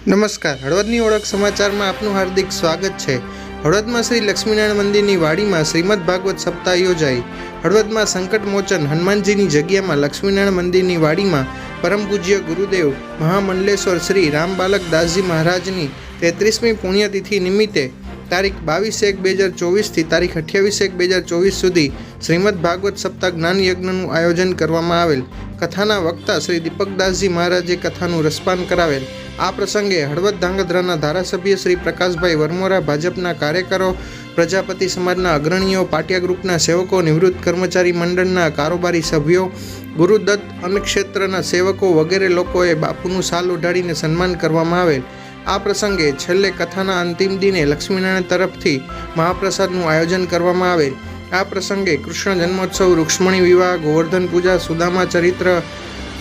નમસ્કાર, હળવદની ઓળખ સમાચારમાં આપનું હાર્દિક સ્વાગત છે। હળવદમાં શ્રી લક્ષ્મીનારાયણ મંદિરની વાડીમાં શ્રીમદ ભાગવત સપ્તાહ યોજાઈ। હળવદમાં સંકટ મોચન હનુમાનજીની જગ્યામાં લક્ષ્મીનારાયણ મંદિરની વાડીમાં પરમ પૂજ્ય ગુરુદેવ મહામંડલેશ્વર શ્રી રામબાલક દાસજી મહારાજની 33મી પુણ્યતિથિ નિમિત્તે તારીખ 22/1/2024 થી તારીખ 28/1/2024 સુધી શ્રીમદ ભાગવત સપ્તાહ જ્ઞાન યજ્ઞનું આયોજન કરવામાં આવેલ। કથાના વક્તા શ્રી દીપકદાસજી મહારાજે કથાનું રસપાન કરાવેલ। આ પ્રસંગે હળવદ ધાંગધ્રાના ધારાસભ્ય શ્રી પ્રકાશભાઈ વરમોરા, ભાજપના કાર્યકરો, પ્રજાપતિ સમાજના અગ્રણીઓ, પાટિયા ગ્રુપના સેવકો, નિવૃત્ત કર્મચારી મંડળના કારોબારી સભ્યો, ગુરુદત્ત અન્નક્ષેત્રના સેવકો વગેરે લોકોએ બાપુનું શાલ ઓઢાડીને સન્માન કરવામાં આવેલ। આ પ્રસંગે છેલ્લે કથાના અંતિમ દિને લક્ષ્મીનારાયણ તરફથી મહાપ્રસાદનું આયોજન કરવામાં આવેલ। આ પ્રસંગે કૃષ્ણ જન્મોત્સવ, રૂક્ષ્મણી વિવાહ, ગોવર્ધન પૂજા, સુદામા ચરિત્ર,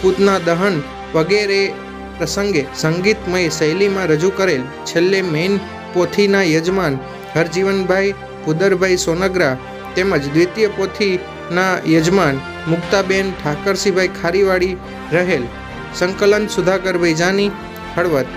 પૂતના દહન વગેરે પ્રસંગે સંગીતમય શૈલીમાં રજૂ કરેલ। છેલ્લે મેઇન પોથીના યજમાન હરજીવનભાઈ ભુદરભાઈ સોનગરા તેમજ દ્વિતીય પોથીના યજમાન મુક્તાબેન ઠાકરસિંહભાઈ ખારીવાડી રહેલ। સંકલન Sudhakarbhai Jani, Halvad.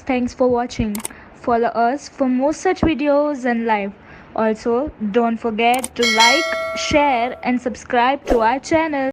Thanks for watching. Follow us for more such videos and live. Also, don't forget to like, share and subscribe to our channel.